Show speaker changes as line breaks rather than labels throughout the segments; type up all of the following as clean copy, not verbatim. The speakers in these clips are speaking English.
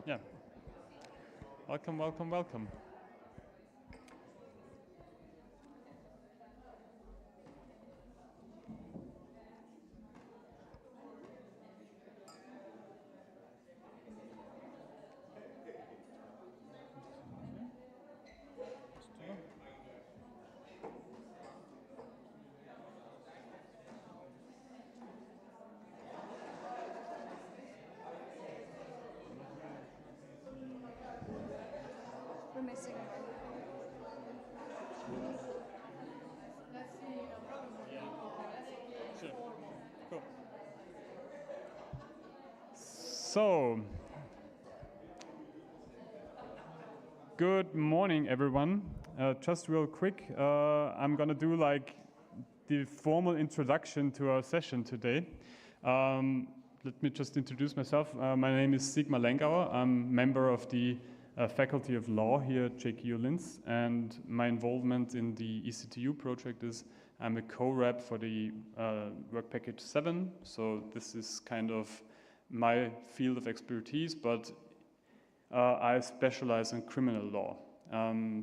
Yeah. Welcome, welcome, welcome.
We're missing one.
Sure. Cool. So, good morning, everyone. Just real quick, I'm gonna do like the formal introduction to our session today. Let me just introduce myself. My name is Sigmar Lengauer. I'm member of the Faculty of Law here at JKU Linz, and my involvement in the EC2U project is I'm a co-rep for the work package 7. So this is kind of my field of expertise, but I specialize in criminal law.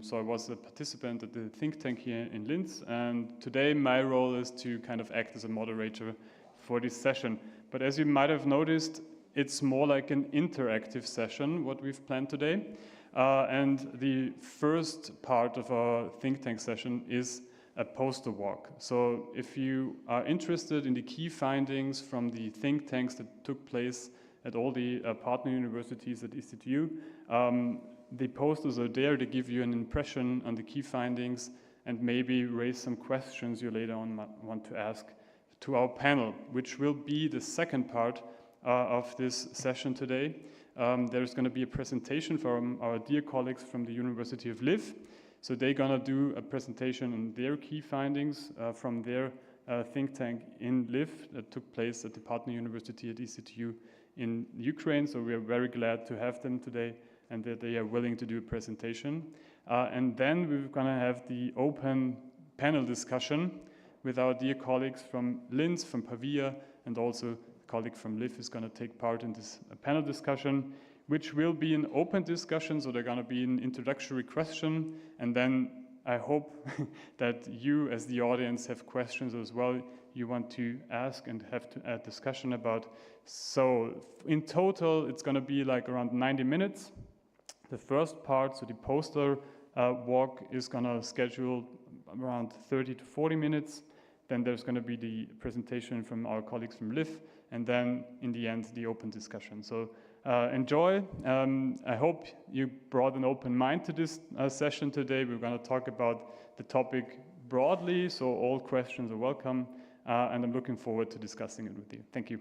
So I was a participant at the think tank here in Linz, and today my role is to kind of act as a moderator for this session. But as you might have noticed, it's more like an interactive session, what we've planned today. And the first part of our think tank session is a poster walk. So if you are interested in the key findings from the think tanks that took place at all the partner universities at EC2U, the posters are there to give you an impression on the key findings and maybe raise some questions you later on want to ask to our panel, which will be the second part of this session today. There's going to be a presentation from our dear colleagues from the University of Lviv. So they're going to do a presentation on their key findings from their think tank in Lviv that took place at the partner university at EC2U in Ukraine. So we are very glad to have them today and that they are willing to do a presentation. And then we're going to have the open panel discussion with our dear colleagues from Linz, from Pavia, and also a colleague from Lviv is going to take part in this panel discussion, which will be an open discussion. So they're going to be an introductory question, and then I hope that you as the audience have questions as well you want to ask and have a discussion about. So in total, it's going to be like around 90 minutes. The first part, so the poster walk, is going to schedule around 30 to 40 minutes. Then there's going to be the presentation from our colleagues from Lviv, and then in the end, the open discussion. So enjoy. I hope you brought an open mind to this session today. We're going to talk about the topic broadly, so all questions are welcome, and I'm looking forward to discussing it with you. Thank you.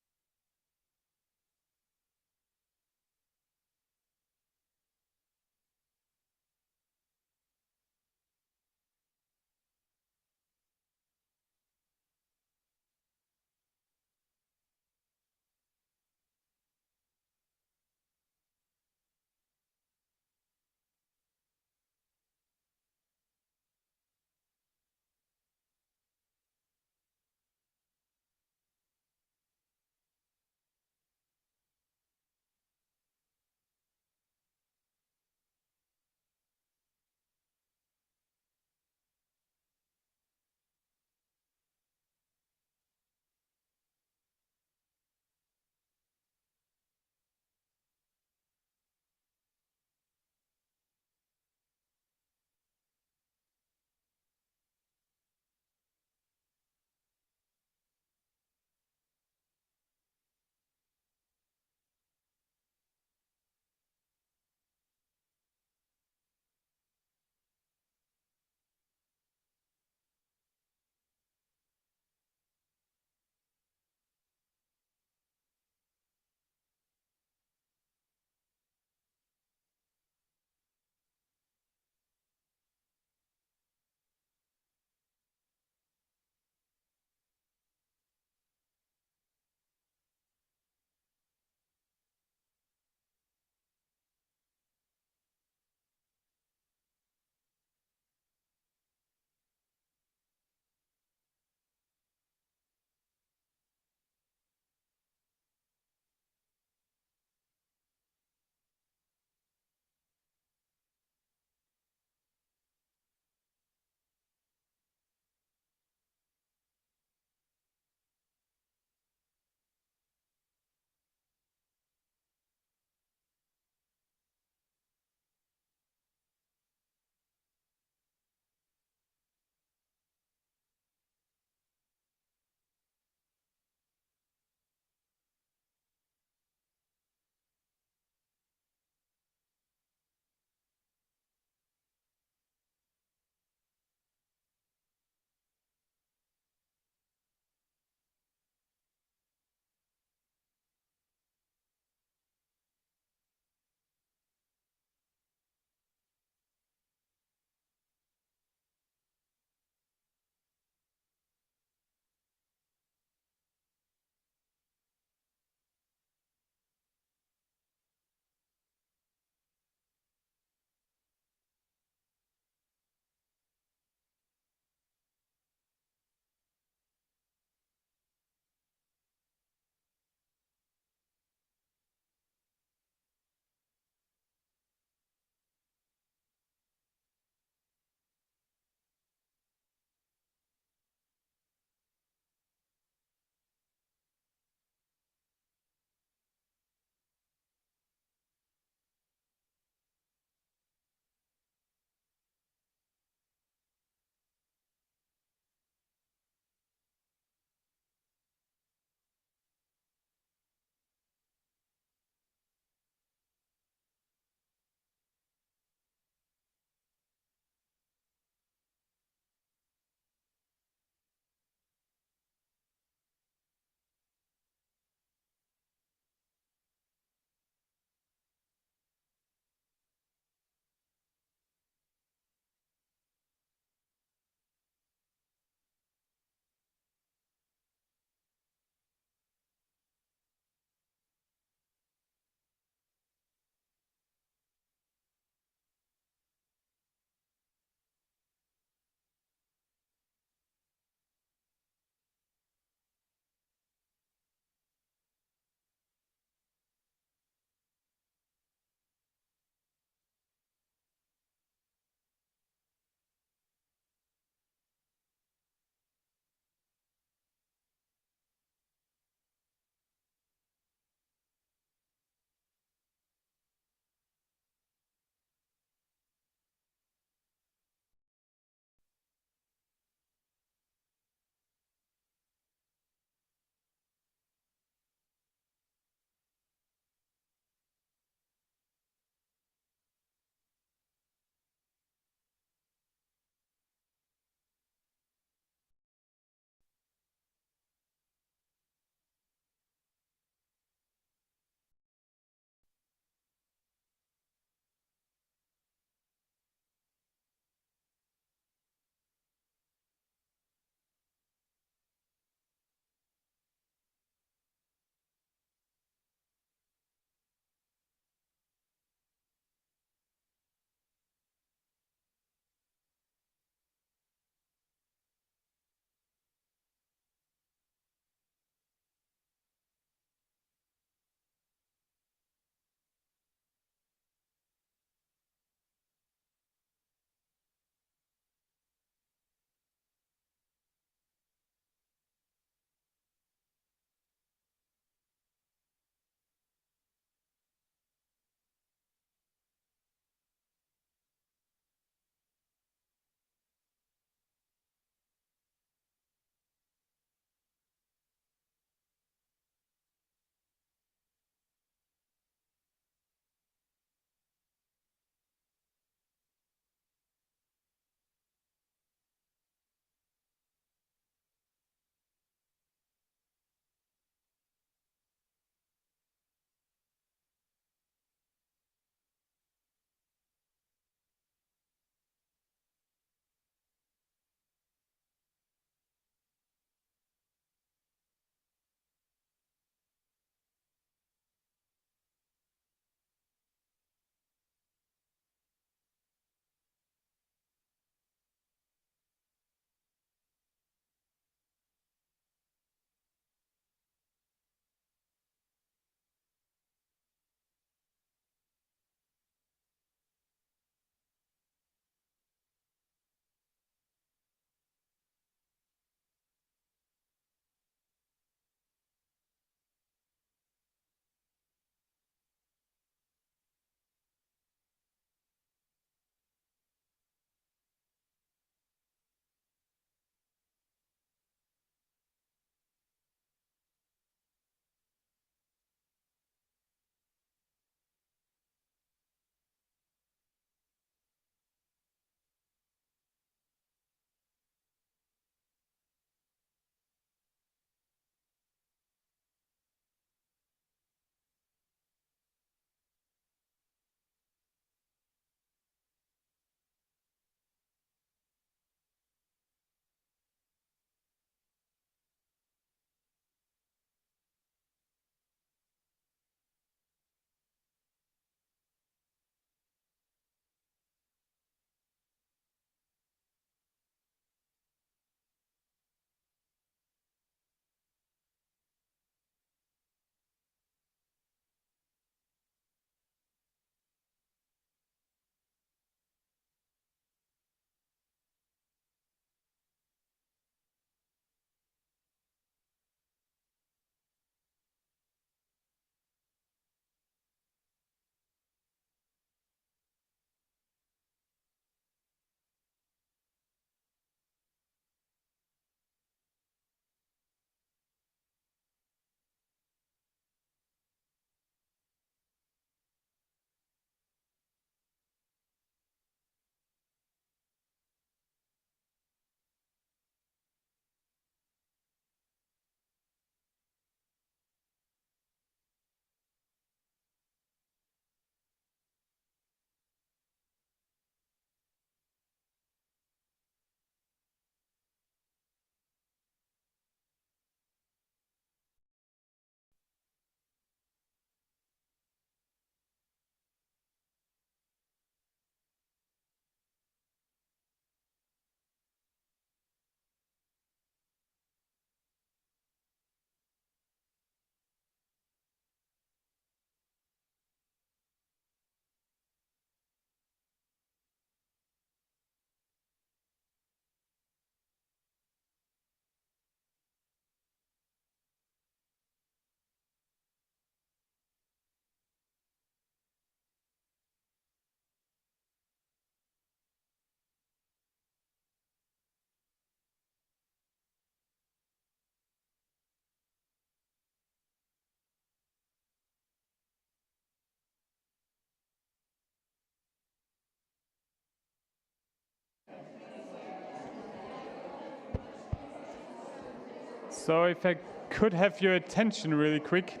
So if I could have your attention really quick,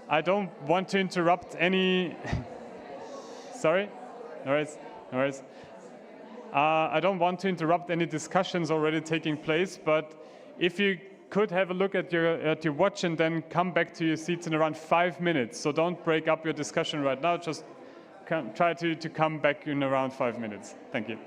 I don't want to interrupt any. Sorry? No worries. No worries. I don't want to interrupt any discussions already taking place, but if you could have a look at your watch and then come back to your seats in around 5 minutes. So don't break up your discussion right now, just try to come back in around 5 minutes. Thank you.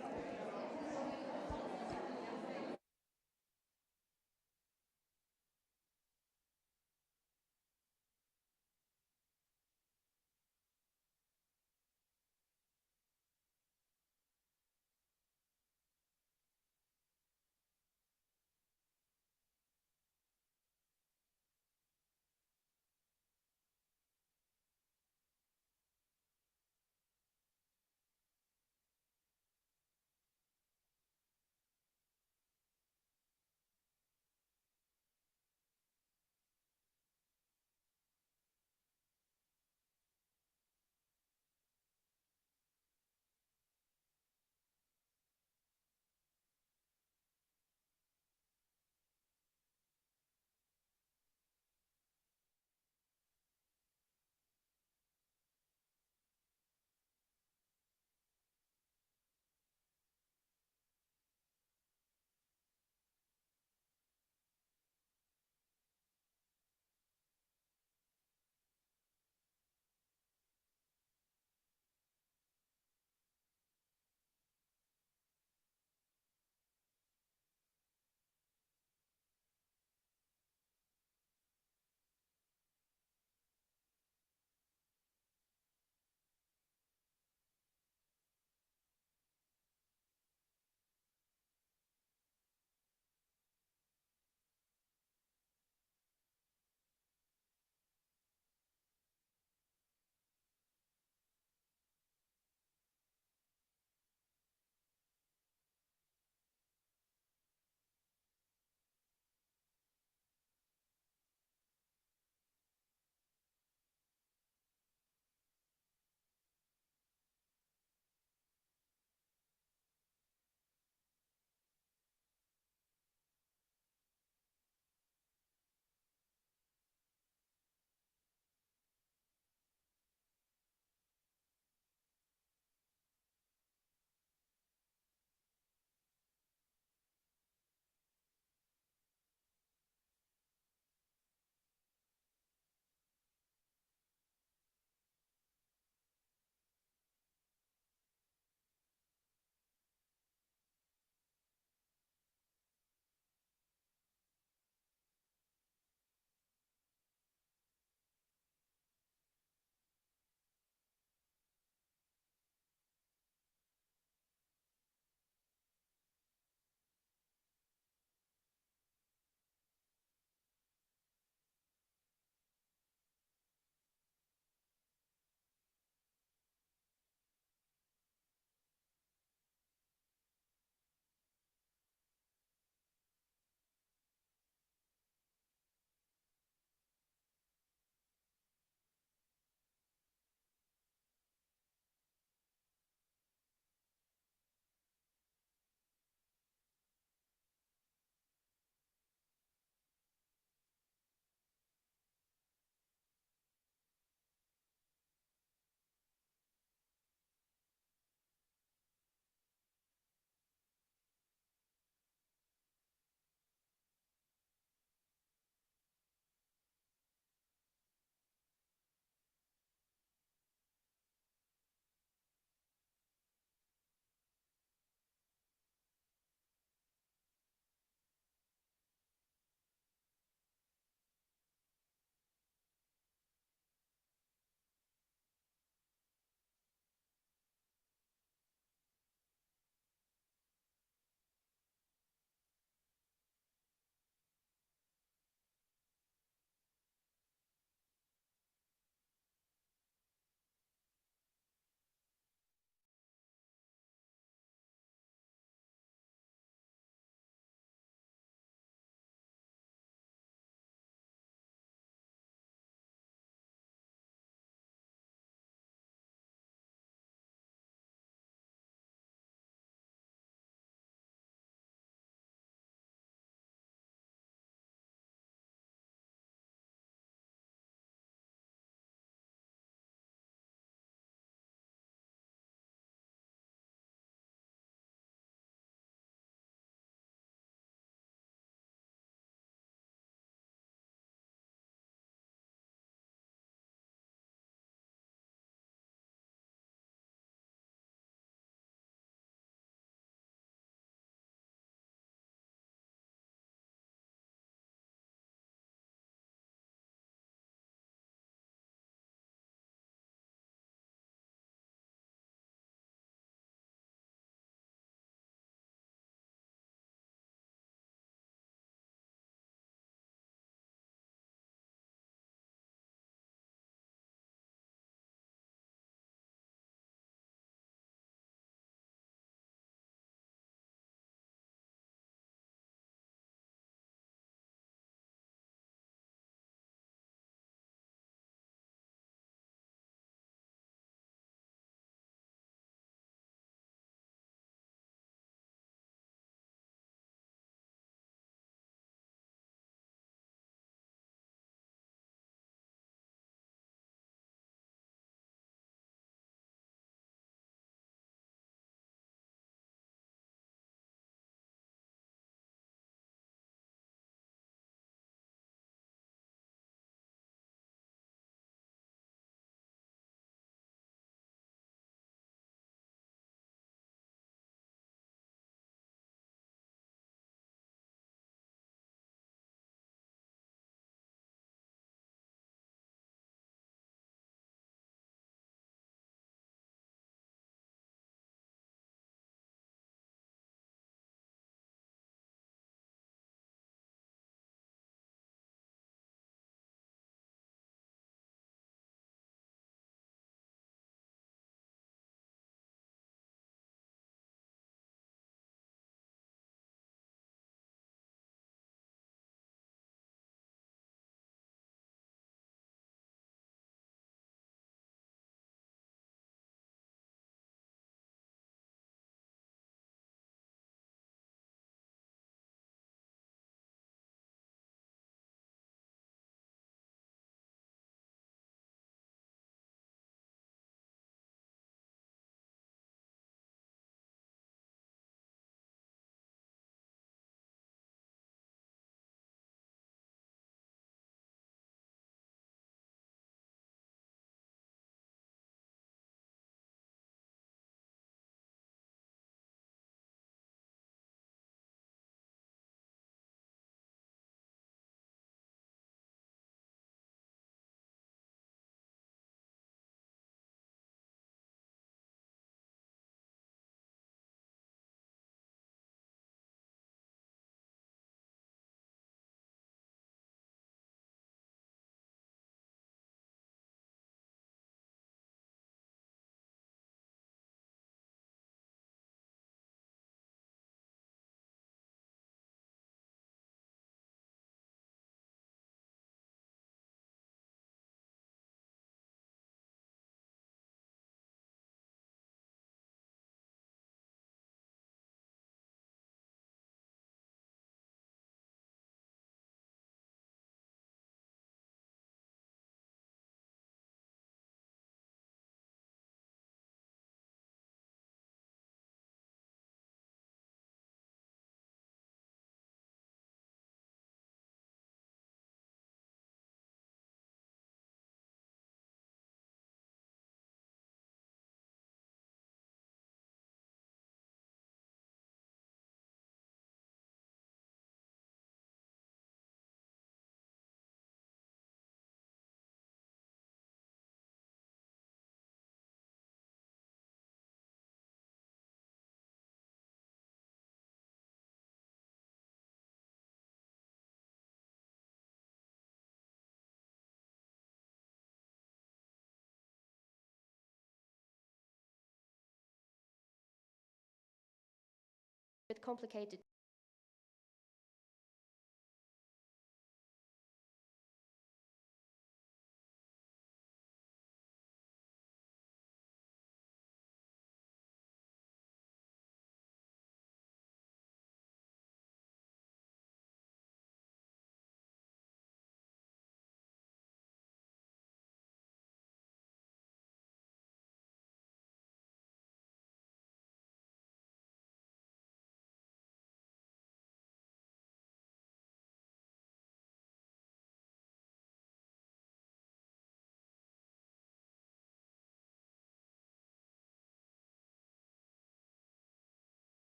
complicated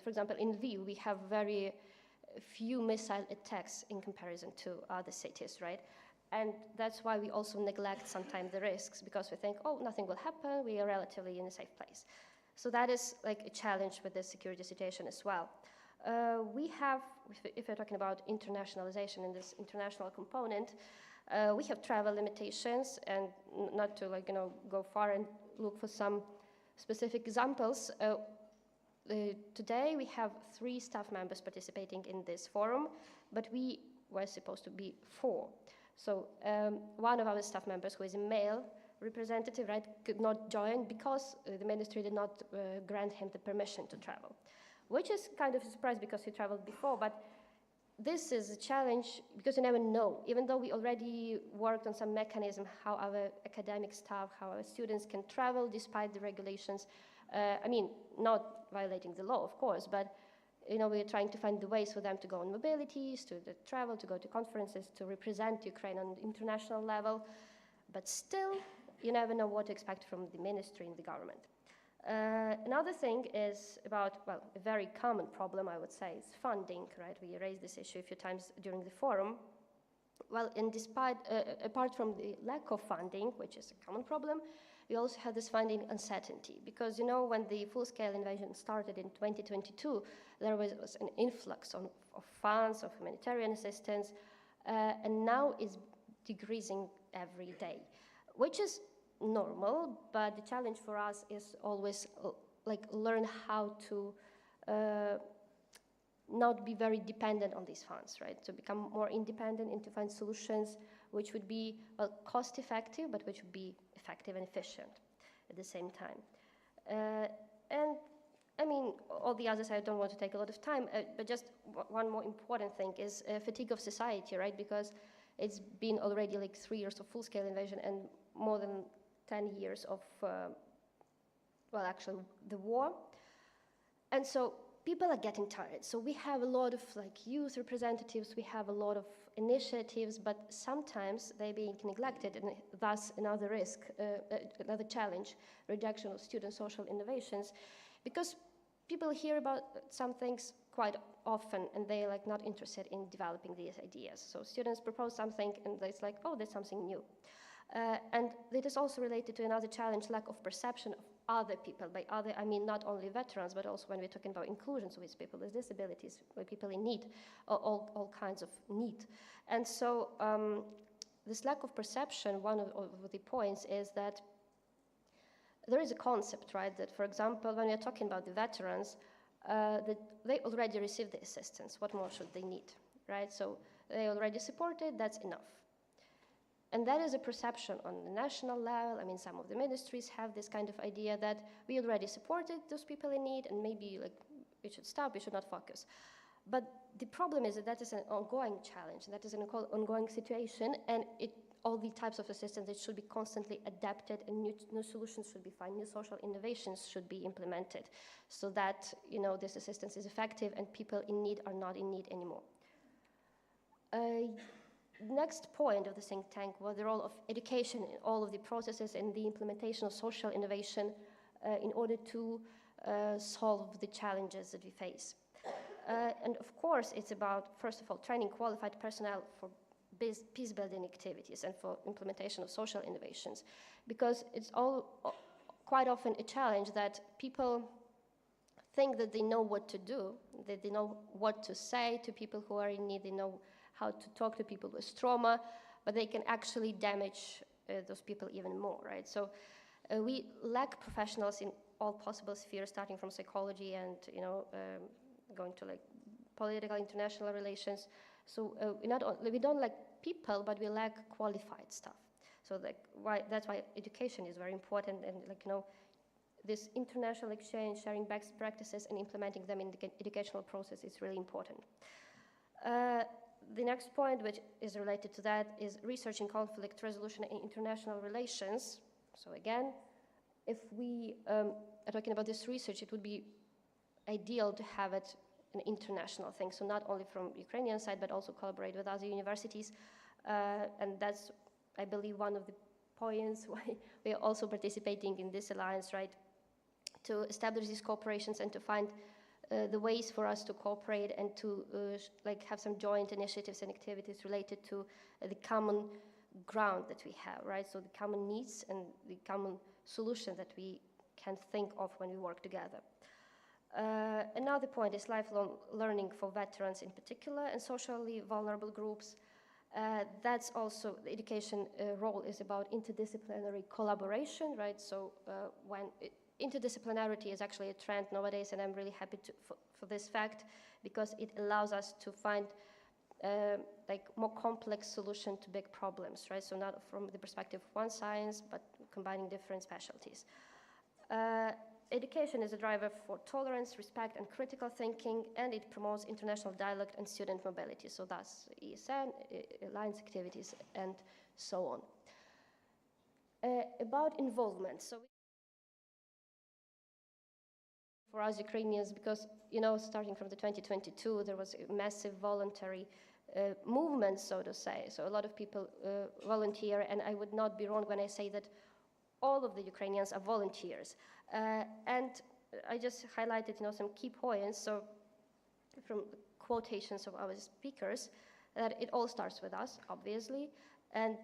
for example, in Lviv, we have very few missile attacks in comparison to other cities, right? And that's why we also neglect sometimes the risks, because we think, oh, nothing will happen, we are relatively in a safe place. So that is like a challenge with the security situation as well. We have, if we're talking about internationalization in this international component, we have travel limitations, and not to go far and look for some specific examples. Today we have 3 staff members participating in this forum, but we were supposed to be 4. So one of our staff members, who is a male representative, right, could not join because the ministry did not grant him the permission to travel, which is kind of a surprise because he traveled before, but this is a challenge because you never know. Even though we already worked on some mechanism how our academic staff, how our students can travel despite the regulations, I mean, not violating the law, of course, but we're trying to find the ways for them to go on mobilities, to travel, to go to conferences, to represent Ukraine on the international level. But still, you never know what to expect from the ministry and the government. Another thing is about, well, a very common problem, I would say, is funding, right? We raised this issue a few times during the forum. Well, and apart from the lack of funding, which is a common problem, we also have this funding uncertainty, because when the full-scale invasion started in 2022, there was an influx of funds, of humanitarian assistance, and now it's decreasing every day, which is normal, but the challenge for us is always learn how to not be very dependent on these funds, right? To become more independent and to find solutions which would be, well, cost-effective, but which would be effective and efficient at the same time. And I mean, all the others, I don't want to take a lot of time, but just one more important thing is fatigue of society, right? Because it's been already 3 years of full-scale invasion and more than 10 years of, well, actually the war. And so people are getting tired. So we have a lot of youth representatives, we have a lot of initiatives, but sometimes they're being neglected, and thus another risk, another challenge, rejection of student social innovations, because people hear about some things quite often and they're not interested in developing these ideas. So students propose something and it's oh, there's something new. And it is also related to another challenge, lack of perception of other people. By other, I mean not only veterans, but also when we're talking about inclusion, so with people with disabilities, with people in need, all kinds of need. And so this lack of perception, one of the points is that there is a concept, right, that, for example, when we're talking about the veterans, that they already received the assistance. What more should they need, right? So they already supported, that's enough. And that is a perception on the national level. I mean, some of the ministries have this kind of idea that we already supported those people in need, and maybe we should stop, we should not focus. But the problem is that is an ongoing challenge, that is an ongoing situation, and all the types of assistance, it should be constantly adapted, and new solutions should be found, new social innovations should be implemented, so that this assistance is effective and people in need are not in need anymore. Next point of the think tank was the role of education in all of the processes and the implementation of social innovation in order to solve the challenges that we face. And of course, it's about, first of all, training qualified personnel for peace-building activities and for implementation of social innovations, because it's quite often a challenge that people think that they know what to do, that they know what to say to people who are in need, they know how to talk to people with trauma, but they can actually damage those people even more, right? So we lack professionals in all possible spheres, starting from psychology and going to political international relations. So we don't lack people, but we lack qualified staff. So that's why education is very important, and this international exchange, sharing best practices and implementing them in the educational process is really important. The next point, which is related to that, is research in conflict resolution and international relations. So again, if we are talking about this research, it would be ideal to have it an international thing. So not only from Ukrainian side, but also collaborate with other universities. And that's, I believe, one of the points why we are also participating in this alliance, right? To establish these cooperations and to find the ways for us to cooperate and to like have some joint initiatives and activities related to the common ground that we have, right? So the common needs and the common solution that we can think of when we work together. Another point is lifelong learning for veterans in particular and socially vulnerable groups. That's also, the education role is about interdisciplinary collaboration, right? So interdisciplinarity is actually a trend nowadays, and I'm really happy for this fact, because it allows us to find like more complex solution to big problems, right? So not from the perspective of one science, but combining different specialties. Education is a driver for tolerance, respect, and critical thinking, and it promotes international dialogue and student mobility. So that's ESN, alliance activities, and so on. About involvement. So for us Ukrainians, because, you know, starting from the 2022, there was a massive voluntary movement, so to say. So a lot of people volunteer, and I would not be wrong when I say that all of the Ukrainians are volunteers. And I just highlighted, you know, some key points. So from quotations of our speakers, that it all starts with us, obviously, and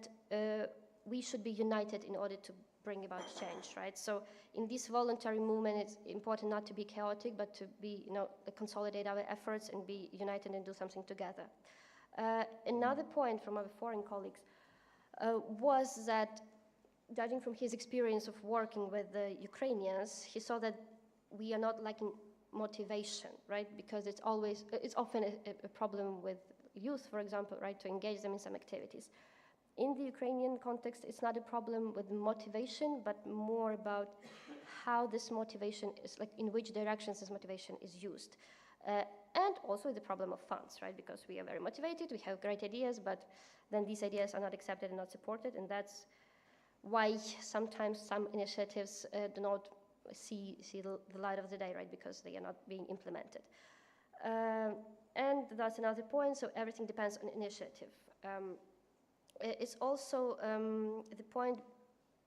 we should be united in order to bring about change, right? So in this voluntary movement, it's important not to be chaotic, but to be, you know, consolidate our efforts and be united and do something together. Another point from our foreign colleagues was that, judging from his experience of working with the Ukrainians, he saw that we are not lacking motivation, right? Because it's often a problem with youth, for example, right, to engage them in some activities. In the Ukrainian context, it's not a problem with motivation, but more about how this motivation is, like in which directions this motivation is used. And also the problem of funds, right? Because we are very motivated, we have great ideas, but then these ideas are not accepted and not supported, and that's why sometimes some initiatives do not see the light of the day, right? Because they are not being implemented. And that's another point, so everything depends on initiative. It's also the point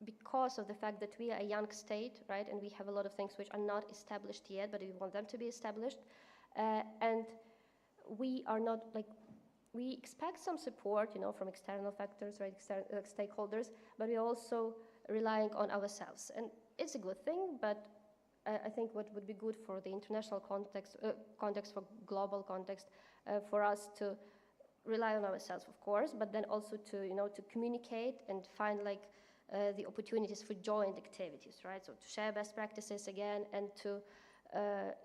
because of the fact that we are a young state, right? And we have a lot of things which are not established yet, but we want them to be established. And we are not, like, we expect some support, you know, from external factors, right, stakeholders, but we're also relying on ourselves. And it's a good thing, but I think what would be good for the international context, for global context, for us to rely on ourselves, of course, but then also to, you know, to communicate and find, like, the opportunities for joint activities, right? So to share best practices again, and to,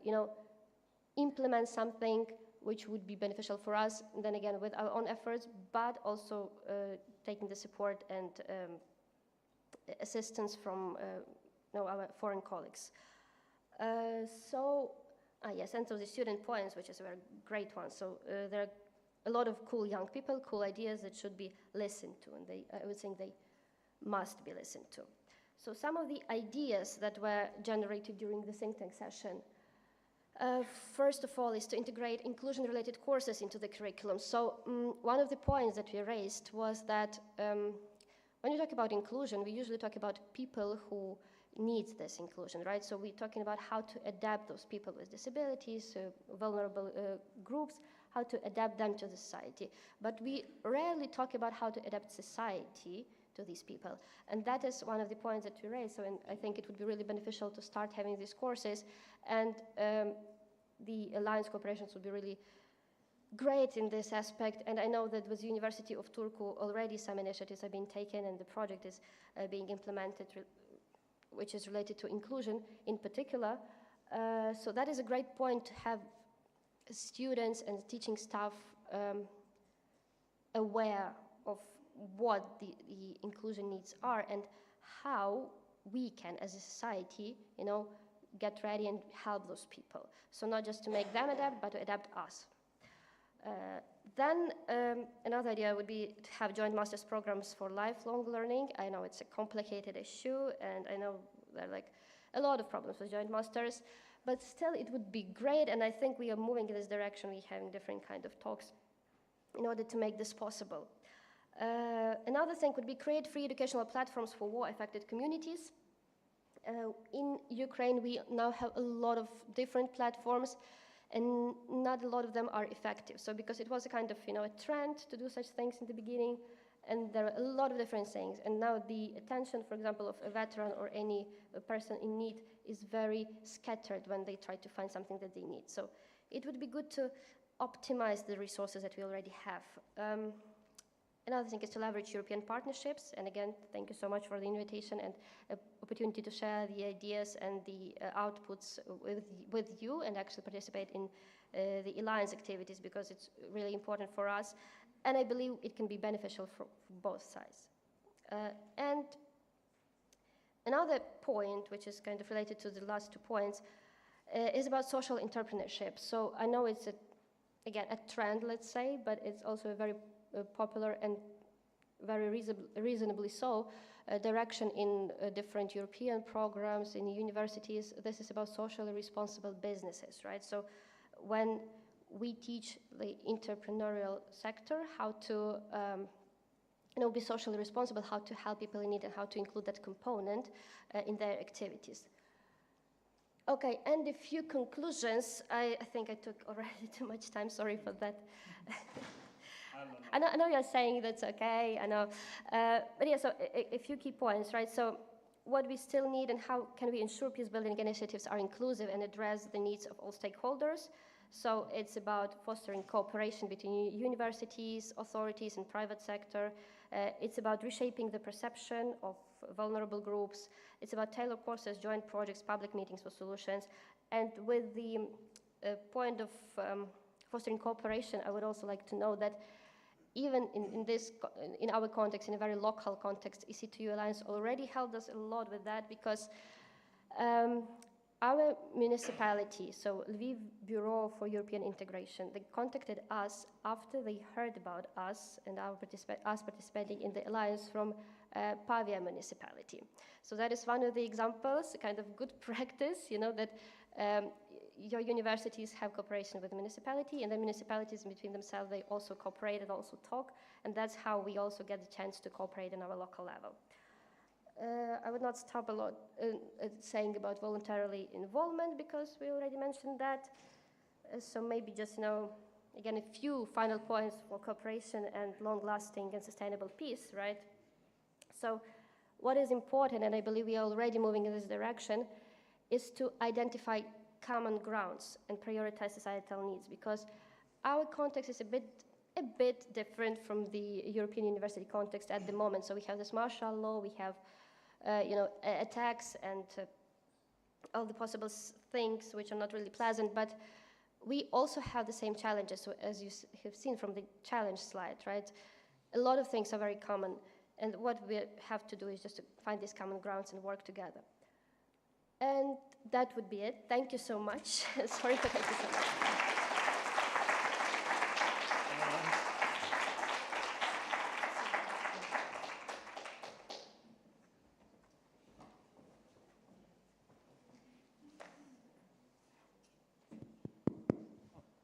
you know, implement something which would be beneficial for us, and then again with our own efforts, but also taking the support and assistance from you know, our foreign colleagues. Yes, and so the student points, which is a very great one. So there are a lot of cool young people, cool ideas that should be listened to, and I would think they must be listened to. So some of the ideas that were generated during the think tank session, first of all, is to integrate inclusion-related courses into the curriculum. So one of the points that we raised was that when you talk about inclusion, we usually talk about people who need this inclusion, right? So we're talking about how to adapt those people with disabilities, vulnerable groups, how to adapt them to the society. But we rarely talk about how to adapt society to these people. And that is one of the points that we raised. So I think it would be really beneficial to start having these courses, and the alliance cooperations would be really great in this aspect. And I know that with the University of Turku already some initiatives have been taken, and the project is being implemented, which is related to inclusion in particular. So that is a great point to have students and teaching staff aware of what the inclusion needs are and how we can, as a society, you know, get ready and help those people. So not just to make them adapt, but to adapt us. Then another idea would be to have joint master's programs for lifelong learning. I know it's a complicated issue, and I know there are like a lot of problems with joint masters, but still it would be great, and I think we are moving in this direction. We're having different kind of talks in order to make this possible. Another thing would be create free educational platforms for war-affected communities. In Ukraine, we now have a lot of different platforms, and not a lot of them are effective. So because it was a kind of, a trend to do such things in the beginning, and there are a lot of different things, and now the attention, for example, of a veteran or any person in need is very scattered when they try to find something that they need. So it would be good to optimize the resources that we already have. Another thing is to leverage European partnerships, and again, thank you so much for the invitation and opportunity to share the ideas and the outputs with you and actually participate in the alliance activities, because it's really important for us, and I believe it can be beneficial for both sides. And another point, which is kind of related to the last 2 points, is about social entrepreneurship. So I know it's, again, a trend, let's say, but it's also a very popular and very reasonably so direction in different European programs, in universities. This is about socially responsible businesses, right? So when we teach the entrepreneurial sector how to be socially responsible, how to help people in need, and how to include that component in their activities. Okay, and a few conclusions. I think I took already too much time, sorry for that. I know you're saying that's okay, I know. But yeah, so a few key points, right? So what we still need, and how can we ensure peace-building initiatives are inclusive and address the needs of all stakeholders? So it's about fostering cooperation between universities, authorities, and private sector. It's about reshaping the perception of vulnerable groups. It's about tailored courses, joint projects, public meetings for solutions. And with the point of fostering cooperation, I would also like to know that even in our context, in a very local context, EC2U Alliance already helped us a lot with that, because our municipality, so Lviv Bureau for European Integration, they contacted us after they heard about us and us participating in the alliance from Pavia municipality. So that is one of the examples, a kind of good practice, that your universities have cooperation with the municipality, and the municipalities between themselves, they also cooperate and also talk, and that's how we also get the chance to cooperate on our local level. I would not stop a lot saying about voluntarily involvement, because we already mentioned that. So maybe just, again, a few final points for cooperation and long-lasting and sustainable peace, right? So what is important, and I believe we are already moving in this direction, is to identify common grounds and prioritize societal needs, because our context is a bit different from the European university context at the moment. So we have this martial law, we have attacks and all the possible things which are not really pleasant, but we also have the same challenges. So as you have seen from the challenge slide, right? A lot of things are very common, and what we have to do is just to find these common grounds and work together. And that would be it. Thank you so much. Sorry for taking so much time.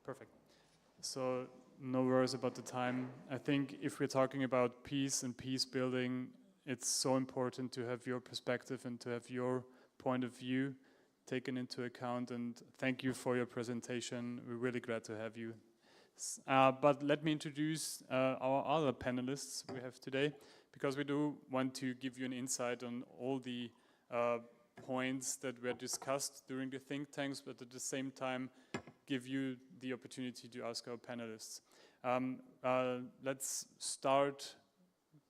Perfect. So no worries about the time. I think if we're talking about peace and peace building, it's so important to have your perspective and to have your point of view taken into account, and thank you for your presentation. We're really glad to have you. But let me introduce our other panelists we have today, because we do want to give you an insight on all the points that were discussed during the think tanks, but at the same time give you the opportunity to ask our panelists. Let's start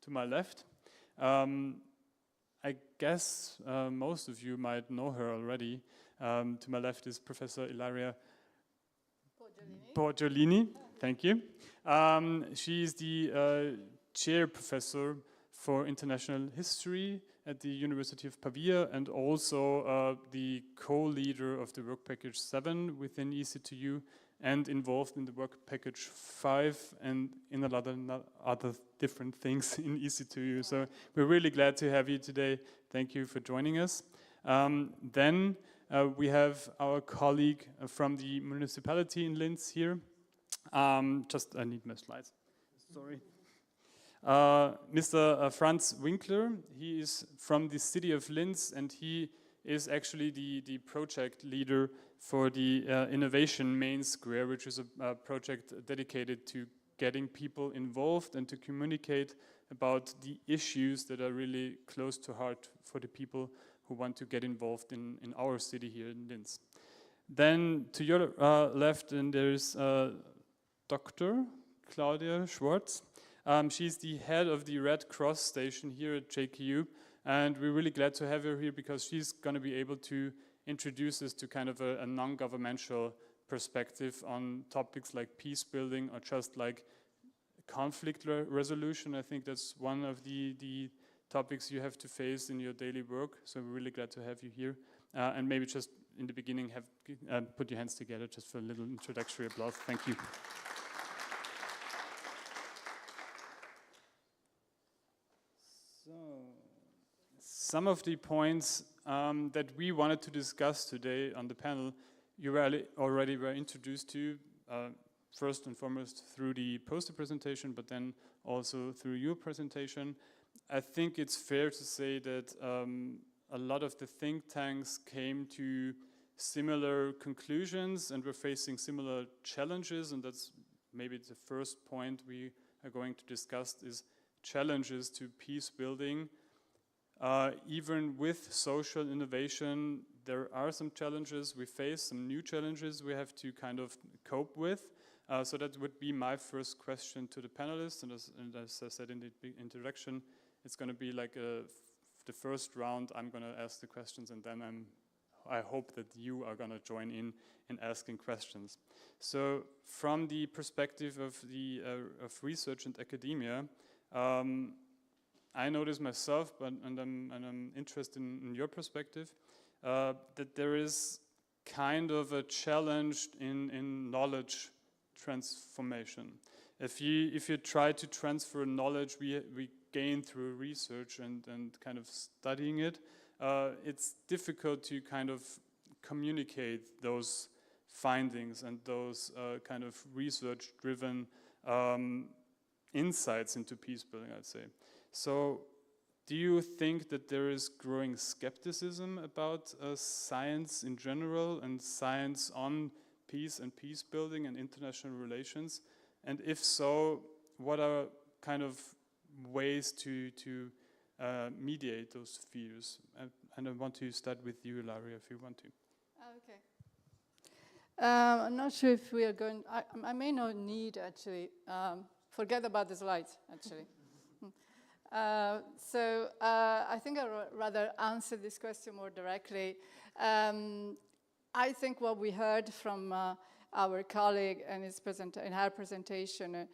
to my left. I guess most of you might know her already. To my left is Professor Ilaria Poggiolini. Thank you. She is the chair professor for international history at the University of Pavia, and also the co-leader of the work package 7 within EC2U, and involved in the work package 5 and in a lot of other different things in EC2U. So we're really glad to have you today. Thank you for joining us. Then we have our colleague from the municipality in Linz here. I need my slides. Sorry. Mr. Franz Winkler, he is from the city of Linz, and he is actually the project leader for the Innovation Main Square, which is a project dedicated to getting people involved and to communicate about the issues that are really close to heart for the people who want to get involved in our city here in Linz. Then to your left, and there's Dr. Claudia Schwartz. She's the head of the Red Cross station here at JKU, and we're really glad to have her here because she's going to be able to introduce us to kind of a non-governmental perspective on topics like peace building or just like conflict resolution. I think that's one of the topics you have to face in your daily work, so we're really glad to have you here. And maybe just in the beginning put your hands together just for a little introductory applause. Thank you. So, some of the points that we wanted to discuss today on the panel, you already were introduced to, first and foremost through the poster presentation, but then also through your presentation. I think it's fair to say that a lot of the think tanks came to similar conclusions and we're facing similar challenges, and that's maybe the first point we are going to discuss is challenges to peace building. Even with social innovation, there are some challenges we face, some new challenges we have to kind of cope with. So that would be my first question to the panelists, and as I said in the introduction, it's going to be like the first round. I'm going to ask the questions, and then I hope that you are going to join in asking questions. So from the perspective of research and academia, I notice myself, and I'm interested in your perspective, that there is kind of a challenge in knowledge transformation. If you try to transfer knowledge we gain through research and kind of studying it, it's difficult to kind of communicate those findings and those kind of research-driven insights into peace building, I'd say. So do you think that there is growing skepticism about science in general and science on peace and peace building and international relations? And if so, what are kind of ways to mediate those fears? And I want to start with you, Ilaria, if you want to.
Okay. I'm not sure if we are going. I may not need actually. Forget about the slides actually. So I think I'd rather answer this question more directly. I think what we heard from our colleague in her presentation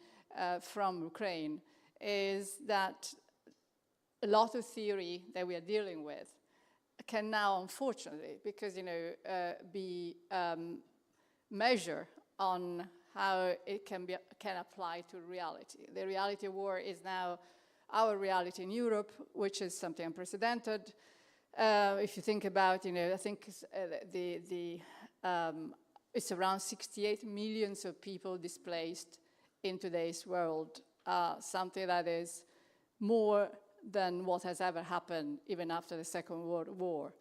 from Ukraine is that a lot of theory that we are dealing with can now, unfortunately, because be measured on how it can apply to reality. The reality of war is now our reality in Europe, which is something unprecedented. If you think about, I think it's around 68 million of people displaced in today's world, something that is more than what has ever happened even after the Second World War.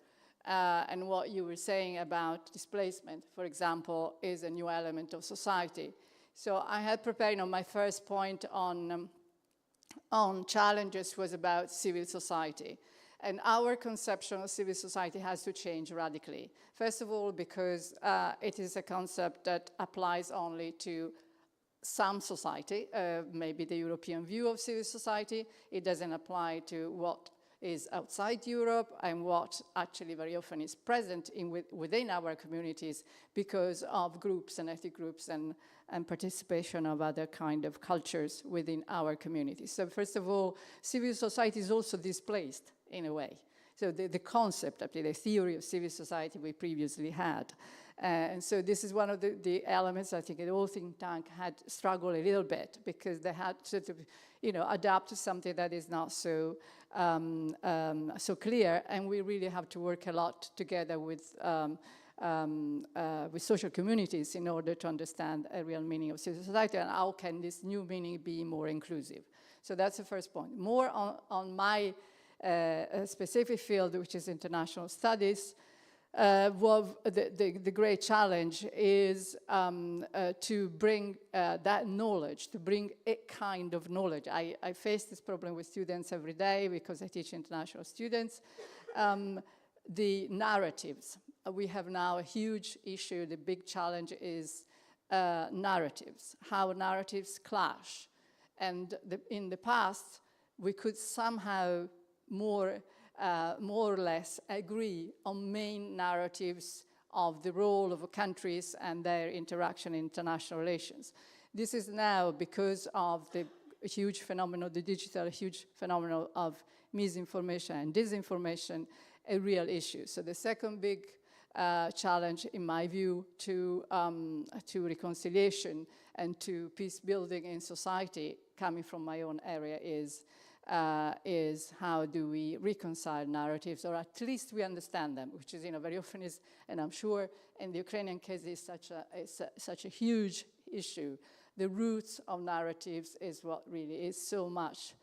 And what you were saying about displacement, for example, is a new element of society. So I had prepared, my first point on challenges was about civil society. And our conception of civil society has to change radically. First of all, because it is a concept that applies only to some society, maybe the European view of civil society. It doesn't apply to what is outside Europe and what actually very often is present within our communities because of groups and ethnic groups and participation of other kind of cultures within our communities. So first of all, civil society is also displaced in a way. So the concept, the theory of civil society we previously had. And so this is one of the elements I think the whole think tank had struggled a little bit because they had to adapt to something that is not so so clear, and we really have to work a lot together with social communities in order to understand a real meaning of civil society and how can this new meaning be more inclusive. So that's the first point. More on my a specific field, which is international studies. The great challenge is to bring that knowledge, to bring a kind of knowledge. I face this problem with students every day because I teach international students. The narratives. We have now a huge issue. The big challenge is narratives, how narratives clash. And in the past, we could somehow more or less agree on main narratives of the role of countries and their interaction in international relations. This is now, because of the huge phenomenon, the digital huge phenomenon of misinformation and disinformation, a real issue. So the second big challenge, in my view, to reconciliation and to peace building in society, coming from my own area, is how do we reconcile narratives, or at least we understand them, which is, very often is, and I'm sure in the Ukrainian case is such a huge issue. The roots of narratives is what really is so much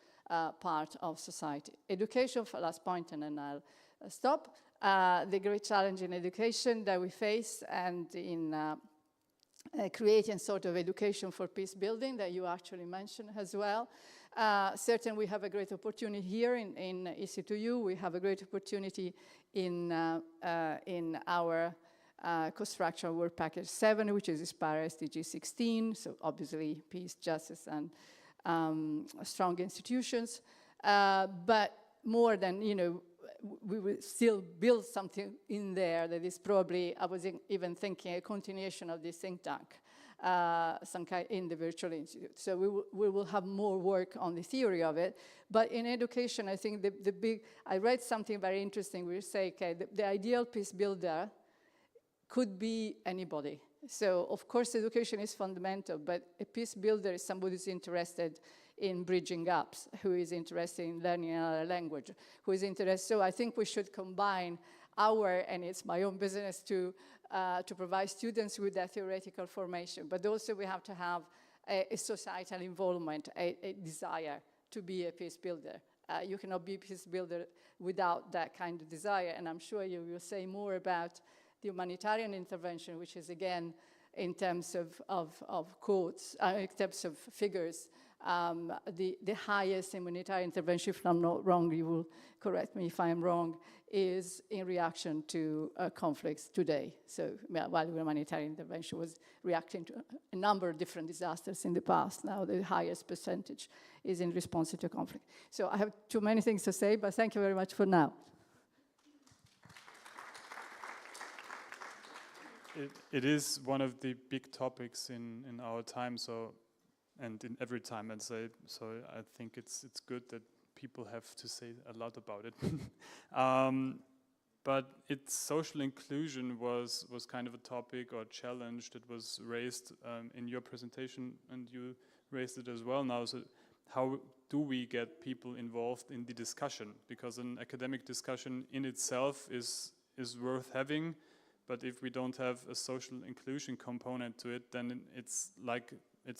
part of society. Education, for last point, and then I'll stop. The great challenge in education that we face, and in creating sort of education for peace building that you actually mentioned as well. Certainly we have a great opportunity here in EC2U. We have a great opportunity in our construction work package 7, which is inspired SDG 16. So obviously peace, justice, and strong institutions. But more than, we will still build something in there that is probably, I was even thinking, a continuation of this think tank, some kind in the virtual institute. So we will have more work on the theory of it. But in education, I think I read something very interesting. We say, okay, the ideal peace builder could be anybody. So of course, education is fundamental, but a peace builder is somebody who's interested in bridging gaps, who is interested in learning another language, who is interested. So I think we should combine and it's my own business to provide students with that theoretical formation, but also we have to have a societal involvement, a desire to be a peace builder. You cannot be a peace builder without that kind of desire, and I'm sure you will say more about the humanitarian intervention, which is, again, in terms of quotes, in terms of figures, the highest humanitarian intervention, if I'm not wrong, you will correct me if I'm wrong, is in reaction to conflicts today. So while humanitarian intervention was reacting to a number of different disasters in the past, now the highest percentage is in response to conflict. So I have too many things to say, but thank you very much for now.
It is one of the big topics in our time, and in every time, I'd say. So I think it's good that people have to say a lot about it. But social inclusion was kind of a topic or challenge that was raised in your presentation, and you raised it as well now. So how do we get people involved in the discussion? Because an academic discussion in itself is worth having, but if we don't have a social inclusion component to it, then it's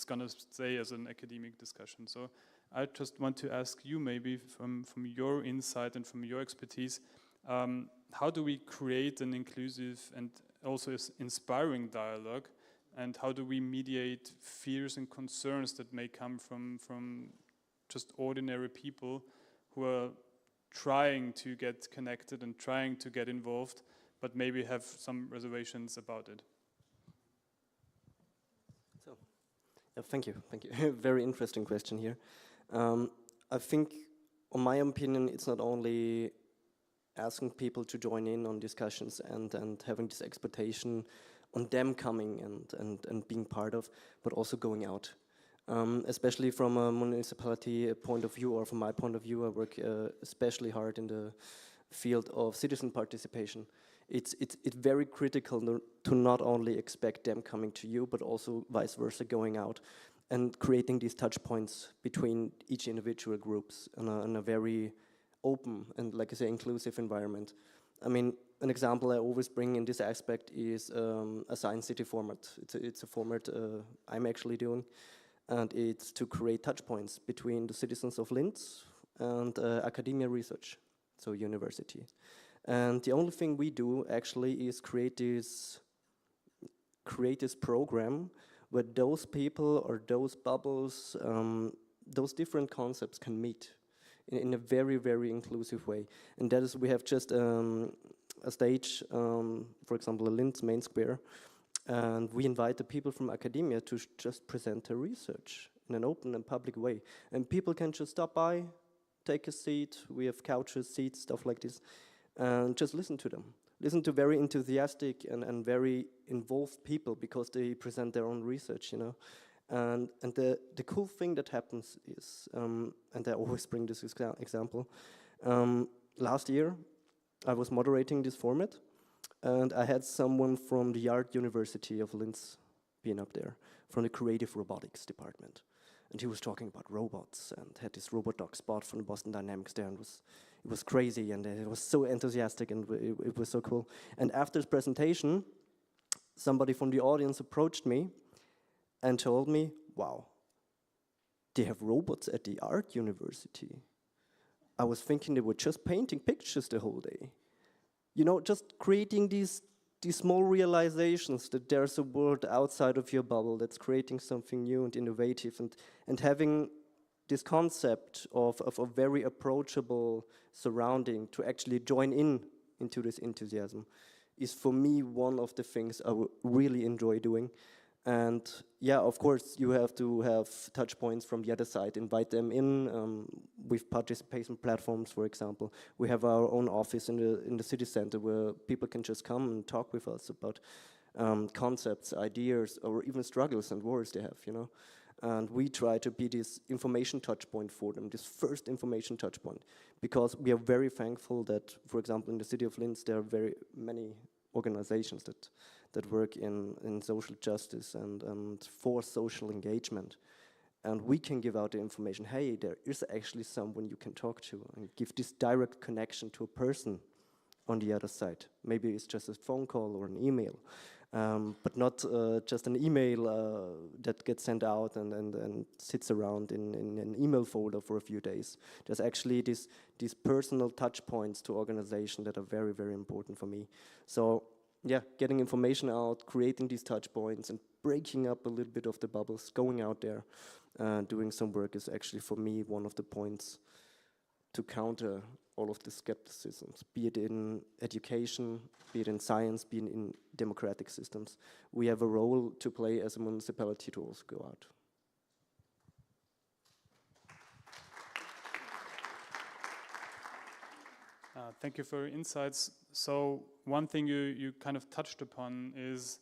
going to stay as an academic discussion. So I just want to ask you, maybe from your insight and from your expertise, how do we create an inclusive and also inspiring dialogue, and how do we mediate fears and concerns that may come from just ordinary people who are trying to get connected and trying to get involved, but maybe have some reservations about it?
Thank you. Very interesting question here. I think, in my opinion, it's not only asking people to join in on discussions and having this expectation on them coming and being part of, but also going out. Especially from a municipality point of view, or from my point of view, I work especially hard in the field of citizen participation. It's very critical to not only expect them coming to you, but also vice versa, going out and creating these touch points between each individual groups in a very open and, like I say, inclusive environment. I mean, an example I always bring in this aspect is a Science City format. It's a format I'm actually doing, and it's to create touch points between the citizens of Linz and academia research. so university. And the only thing we do actually is create this program where those people or those bubbles, those different concepts can meet in a very, very inclusive way. And that is, we have just a stage, for example, a Linz main square, and we invite the people from academia to just present their research in an open and public way. And people can just stop by, take a seat, we have couches, seats, stuff like this, and just listen to them. Listen to very enthusiastic and very involved people because they present their own research, you know. And the cool thing that happens is, and I always bring this example, last year I was moderating this format, and I had someone from the Art University of Linz being up there, from the Creative Robotics department. And he was talking about robots and had this robot dog spot from the Boston Dynamics there, and it was crazy, and it was so enthusiastic, and it was so cool. And after his presentation, somebody from the audience approached me and told me, wow, they have robots at the Art University. I was thinking they were just painting pictures the whole day. You know, just creating these small realizations that there's a world outside of your bubble that's creating something new and innovative, and having this concept of a very approachable surrounding to actually join into this enthusiasm is for me one of the things I really enjoy doing. And yeah, of course, you have to have touch points from the other side, invite them in with participation platforms, for example. We have our own office in the city center where people can just come and talk with us about concepts, ideas, or even struggles and worries they have, you know. And we try to be this information touch point for them, this first information touch point, because we are very thankful that, for example, in the city of Linz, there are very many organizations that work in social justice and for social engagement. And we can give out the information, hey, there is actually someone you can talk to, and give this direct connection to a person on the other side. Maybe it's just a phone call or an email, but not just an email that gets sent out and sits around in an email folder for a few days. There's actually these personal touch points to organization that are very, very important for me. So yeah, getting information out, creating these touch points, and breaking up a little bit of the bubbles, going out there, doing some work is actually for me one of the points to counter all of the skepticisms, be it in education, be it in science, be it in democratic systems. We have a role to play as a municipality to also go out.
Thank you for your insights. So one thing you kind of touched upon is,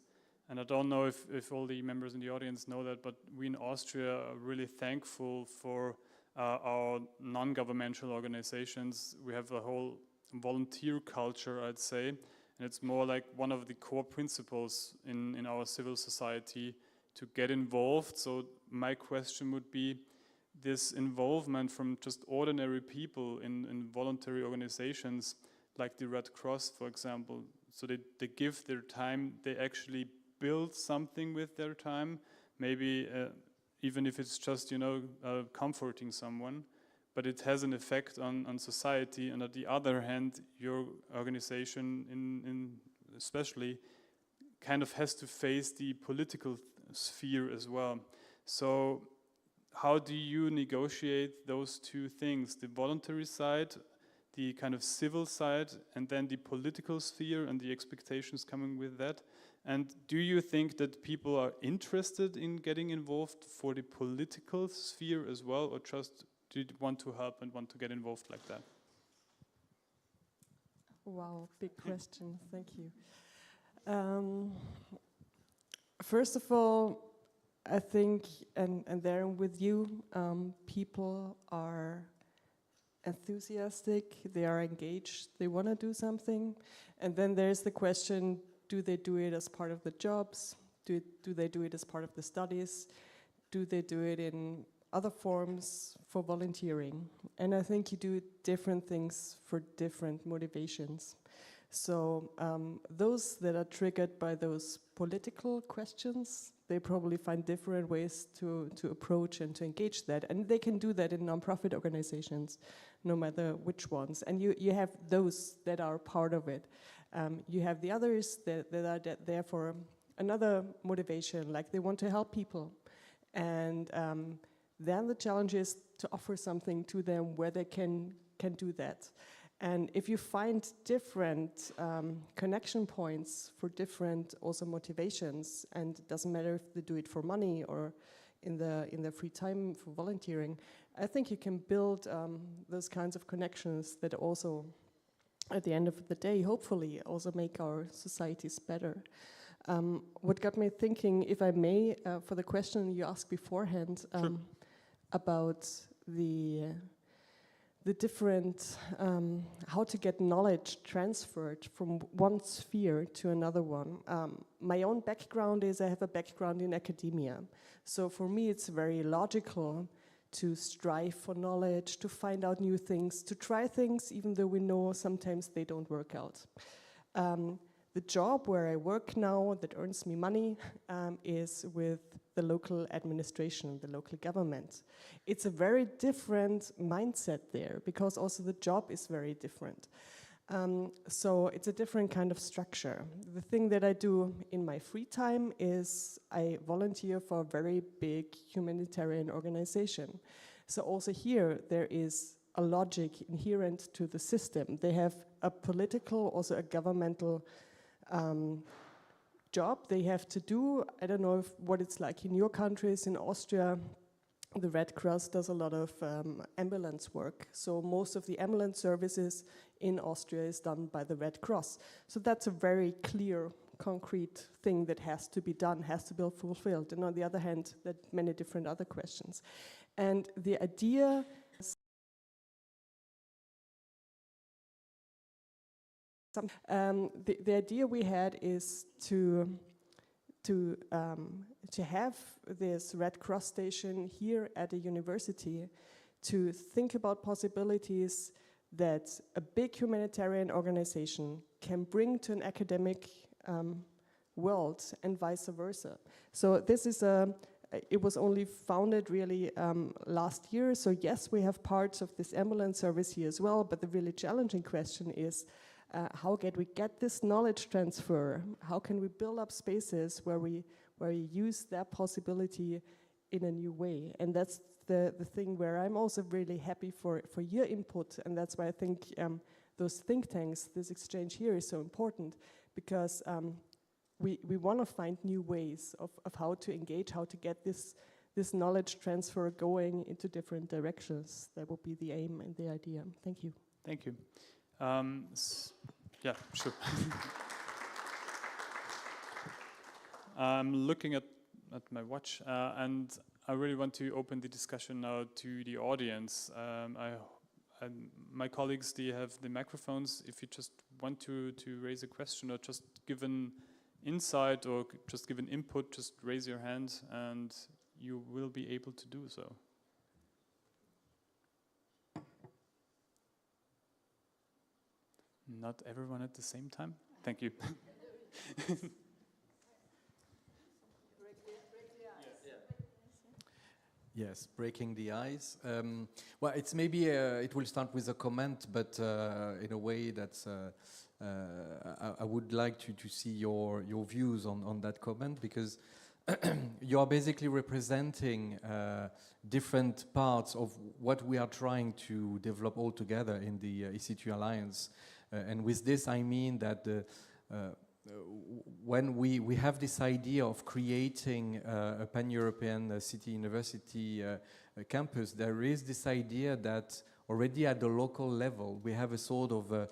and I don't know if all the members in the audience know that, but we in Austria are really thankful for our non-governmental organizations. We have a whole volunteer culture, I'd say, and it's more like one of the core principles in our civil society to get involved. So my question would be, this involvement from just ordinary people in voluntary organizations like the Red Cross, for example, so they give their time, they actually build something with their time, maybe even if it's just, you know, comforting someone, but it has an effect on society. And on the other hand, your organization in especially kind of has to face the political sphere as well. So how do you negotiate those two things, the voluntary side, the kind of civil side, and then the political sphere and the expectations coming with that? And do you think that people are interested in getting involved for the political sphere as well, or just do you want to help and want to get involved like that?
Wow, big question, thank you. First of all, I think, and there with you, people are enthusiastic, they are engaged, they want to do something. And then there's the question, do they do it as part of the jobs? Do they do it as part of the studies? Do they do it in other forms for volunteering? And I think you do different things for different motivations. So those that are triggered by those political questions, they probably find different ways to approach and to engage that. And they can do that in nonprofit organizations, no matter which ones. And you have those that are part of it. You have the others that are there for another motivation, like they want to help people. And then the challenge is to offer something to them where they can do that. And if you find different connection points for different also motivations, and it doesn't matter if they do it for money or in the free time for volunteering, I think you can build those kinds of connections that also, at the end of the day, hopefully also make our societies better. What got me thinking, if I may, for the question you asked beforehand,
Sure.
about the different, how to get knowledge transferred from one sphere to another one. My own background is I have a background in academia. So for me it's very logical to strive for knowledge, to find out new things, to try things even though we know sometimes they don't work out. The job where I work now that earns me money is with the local administration, the local government. It's a very different mindset there because also the job is very different. So it's a different kind of structure. The thing that I do in my free time is I volunteer for a very big humanitarian organization. So also here there is a logic inherent to the system. They have a political, also a governmental job they have to do. I don't know what it's like in your countries. In Austria, the Red Cross does a lot of ambulance work. So most of the ambulance services in Austria is done by the Red Cross. So that's a very clear, concrete thing that has to be done, has to be fulfilled. And on the other hand, there are many different other questions. And the idea the idea we had is to have this Red Cross station here at a university, to think about possibilities that a big humanitarian organization can bring to an academic world and vice versa. So this is it was only founded really last year. So yes, we have parts of this ambulance service here as well, but the really challenging question is, how can we get this knowledge transfer? How can we build up spaces where we use that possibility in a new way? And that's the thing where I'm also really happy for your input, and that's why I think those think tanks, this exchange here is so important, because we want to find new ways of how to engage, how to get this knowledge transfer going into different directions. That would be the aim and the idea. Thank you.
Thank you. Yeah, sure. I'm looking at my watch, and I really want to open the discussion now to the audience. My colleagues, they have the microphones. If you just want to raise a question or just give an insight or just give an input, just raise your hand and you will be able to do so. Not everyone at the same time? Thank you.
Yes, breaking the ice. Well, it's maybe, it will start with a comment, but in a way that's, I would like to see your views on that comment, because you are basically representing different parts of what we are trying to develop all together in the EC2U Alliance. And with this, I mean that when we have this idea of creating a pan-European city university campus, there is this idea that already at the local level, we have a sort of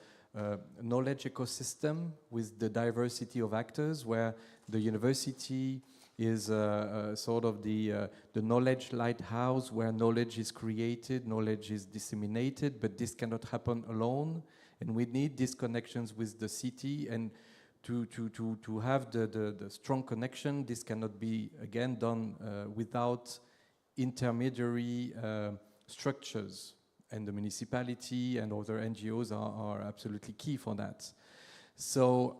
knowledge ecosystem with the diversity of actors, where the university is sort of the knowledge lighthouse, where knowledge is created, knowledge is disseminated, but this cannot happen alone. And we need these connections with the city, and to have the strong connection, this cannot be, again, done without intermediary structures. And the municipality and other NGOs are absolutely key for that. So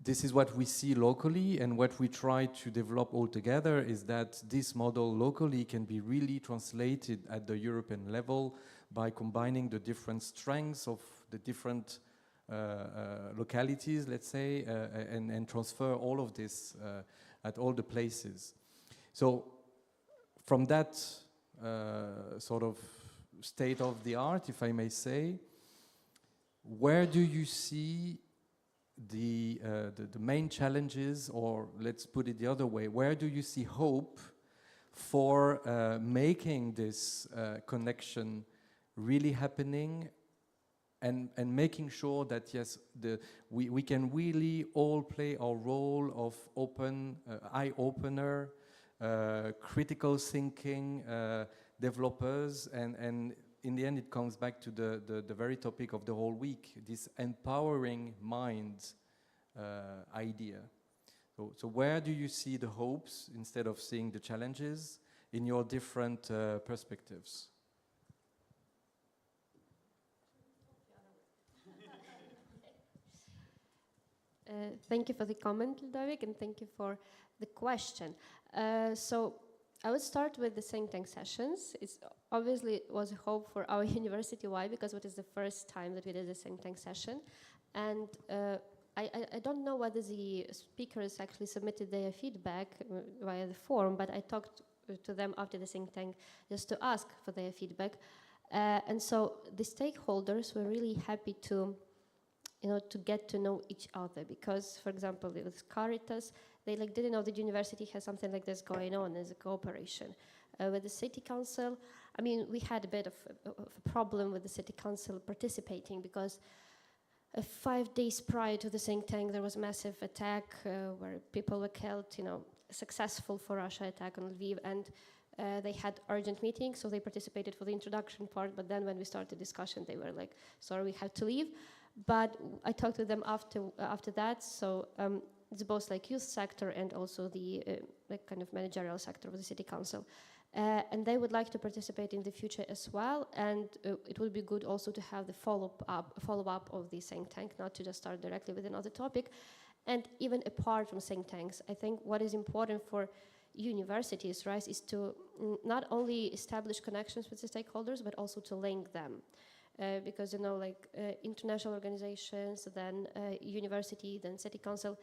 this is what we see locally, and what we try to develop all together is that this model locally can be really translated at the European level by combining the different strengths of the different localities, let's say, and transfer all of this at all the places. So from that sort of state of the art, if I may say, where do you see the main challenges, or let's put it the other way, where do you see hope for making this connection really happening, and making sure that, yes, we can really all play our role of open, eye-opener, critical thinking developers, and in the end it comes back to the very topic of the whole week, this empowering mind idea. So where do you see the hopes instead of seeing the challenges in your different perspectives?
Thank you for the comment, Ludwig, and thank you for the question. So I would start with the think tank sessions. It's obviously it was a hope for our university. Why? Because it is the first time that we did a think tank session, and I don't know whether the speakers actually submitted their feedback via the form, but I talked to them after the think tank just to ask for their feedback, and so the stakeholders were really happy to, to get to know each other, because, for example, with Caritas, they didn't know that university has something like this going on as a cooperation. With the city council, I mean, we had a bit of a problem with the city council participating, because 5 days prior to the think tank, there was a massive attack where people were killed, successful for Russia attack on Lviv, and they had urgent meetings, so they participated for the introduction part, but then when we started discussion, they were like, sorry, we have to leave. But I talked to them after that, so it's both youth sector and also the kind of managerial sector of the city council. And they would like to participate in the future as well, and it would be good also to have the follow-up of the think tank, not to just start directly with another topic. And even apart from think tanks, I think what is important for universities, right, is to not only establish connections with the stakeholders, but also to link them. Because, international organizations, then university, then city council,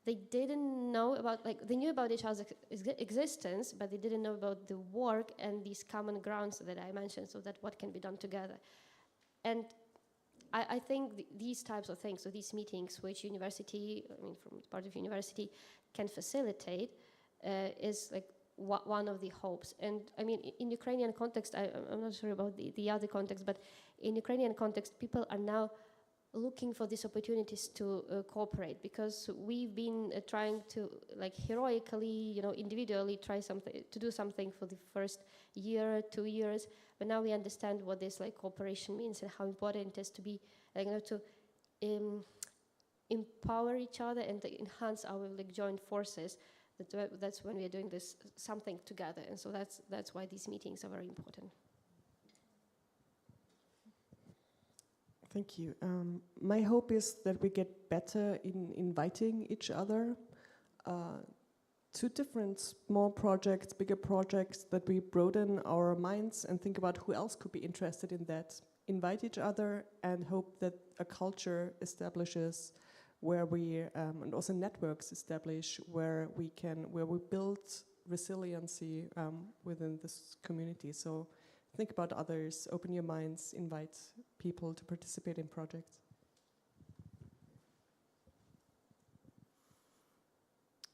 they didn't know about, they knew about each other's existence, but they didn't know about the work and these common grounds that I mentioned, so that what can be done together. And I think these types of things, so these meetings which university, from part of university can facilitate, is one of the hopes. And in Ukrainian context, I'm not sure about the other context, but in Ukrainian context, people are now looking for these opportunities to cooperate, because we've been trying to heroically, individually try to do something for the first year, 2 years, but now we understand what this cooperation means and how important it is to be, to empower each other and to enhance our joint forces. That's when we are doing this something together, and so that's why these meetings are very important.
Thank you. My hope is that we get better in inviting each other to different small projects, bigger projects, that we broaden our minds and think about who else could be interested in that. Invite each other and hope that a culture establishes where we, and also networks establish where we build resiliency within this community. So think about others, open your minds, invite people to participate in projects.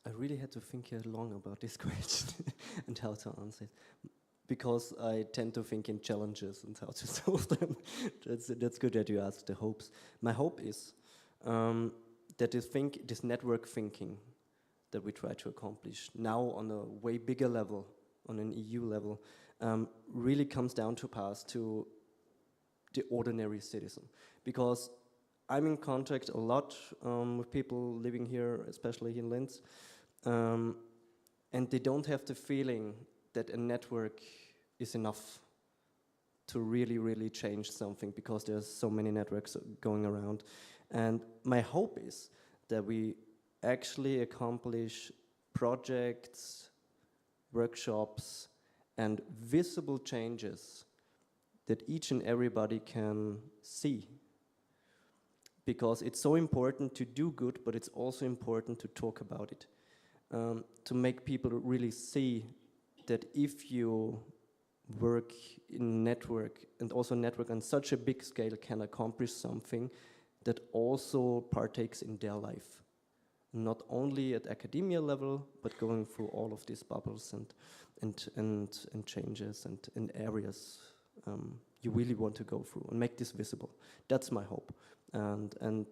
I really had to think here long about this question and how to answer it, because I tend to think in challenges and how to solve them. That's good that you asked the hopes. My hope is that this network thinking that we try to accomplish now on a way bigger level, on an EU level, really comes down to pass to the ordinary citizen. Because I'm in contact a lot with people living here, especially in Linz, and they don't have the feeling that a network is enough to really, really change something, because there's so many networks going around. And my hope is that we actually accomplish projects, workshops, and visible changes that each and everybody can see. Because it's so important to do good, but it's also important to talk about it. To make people really see that if you work in network, and also network on such a big scale, can accomplish something that also partakes in their life. Not only at academia level, but going through all of these bubbles and changes and areas you really want to go through and make this visible. That's my hope. And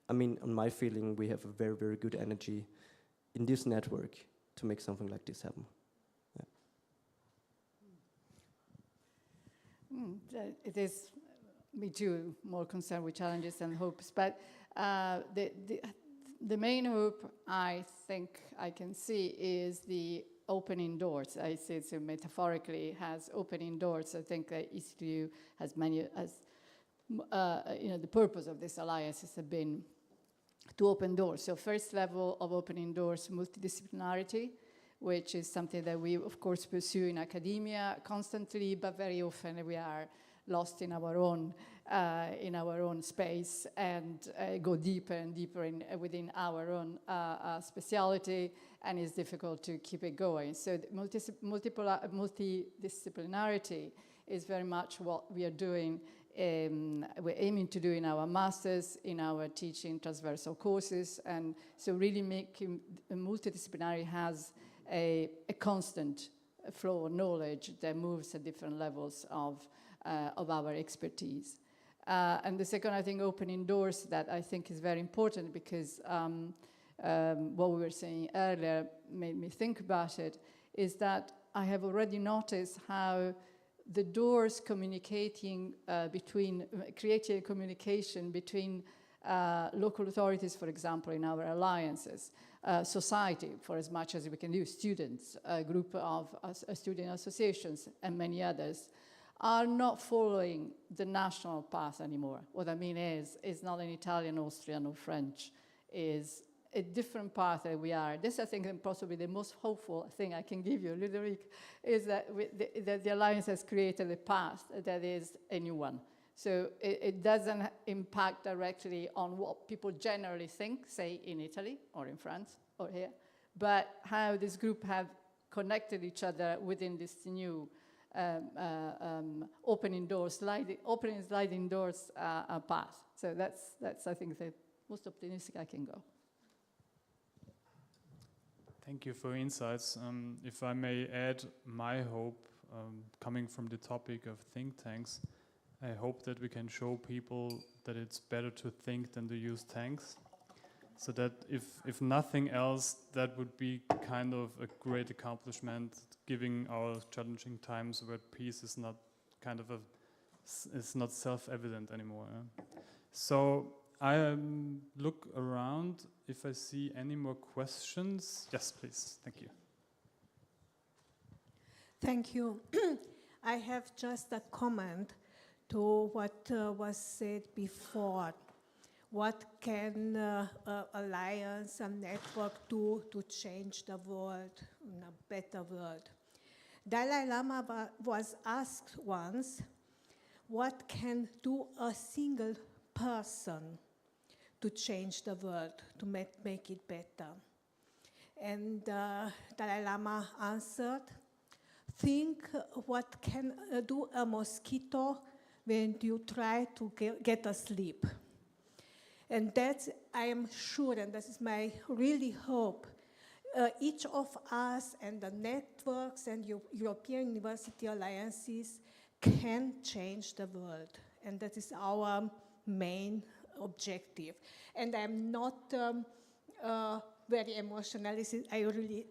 I mean, on my feeling, we have a very, very good energy in this network to make something like this happen. Yeah.
It is, me too, more concerned with challenges and hopes. But the main hope I think I can see is the opening doors. I say it so metaphorically, has opening doors. I think that EC2U has many, the purpose of this alliance has been to open doors. So first level of opening doors, multidisciplinarity, which is something that we, of course, pursue in academia constantly, but very often we are lost in our own space and go deeper and deeper within our own speciality, and it's difficult to keep it going. So multidisciplinarity is very much what we are doing. We're aiming to do in our masters, in our teaching transversal courses, and so really making multidisciplinary has a constant flow of knowledge that moves at different levels of our expertise. And the second, I think, opening doors that I think is very important, because what we were saying earlier made me think about it, is that I have already noticed how the doors communicating creating a communication between local authorities, for example, in our alliances, society, for as much as we can do, students, a group of student associations, and many others, are not following the national path anymore. What I mean is, it's not an Italian, Austrian, or French, is a different path that we are. This, I think, is possibly the most hopeful thing I can give you, Ludovic, is that the Alliance has created a path that is a new one. So it doesn't impact directly on what people generally think, say, in Italy, or in France, or here, but how this group have connected each other within this new opening sliding doors path. So that's I think the most optimistic I can go.
Thank you for your insights. If I may add my hope, coming from the topic of think tanks, I hope that we can show people that it's better to think than to use tanks. So that if nothing else, that would be kind of a great accomplishment, giving our challenging times where peace is not it's not self-evident anymore. So I look around if I see any more questions. Yes, please. Thank you.
Thank you. I have just a comment to what was said before. What can alliance and network do to change the world, in a better world? Dalai Lama was asked once, what can do a single person to change the world, to make it better? And Dalai Lama answered, think what can do a mosquito when you try to get asleep. And that's, I am sure, and this is my really hope, each of us and the networks and European University Alliances can change the world. And that is our main objective. And I'm not very emotional, I really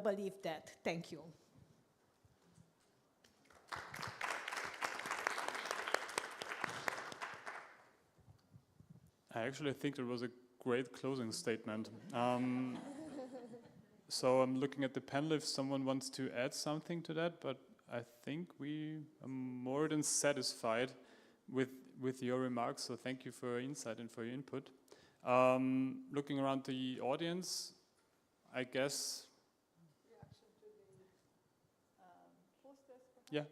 believe that. Thank you.
I actually think it was a great closing statement. So I'm looking at the panel if someone wants to add something to that, but I think we are more than satisfied with with your remarks, so thank you for your insight and for your input. Looking around the audience, I guess. Yeah.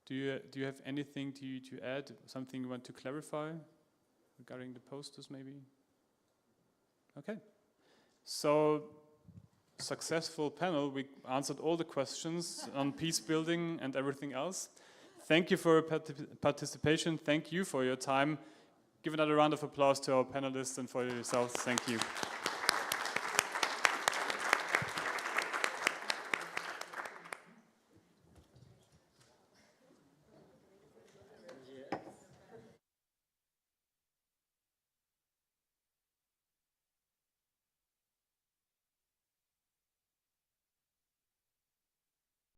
Do you have anything to add? Something you want to clarify regarding the posters, maybe? Okay. So, successful panel. We answered all the questions on peace building and everything else. Thank you for your participation. Thank you for your time. Give another round of applause to our panelists and for yourselves. Thank you.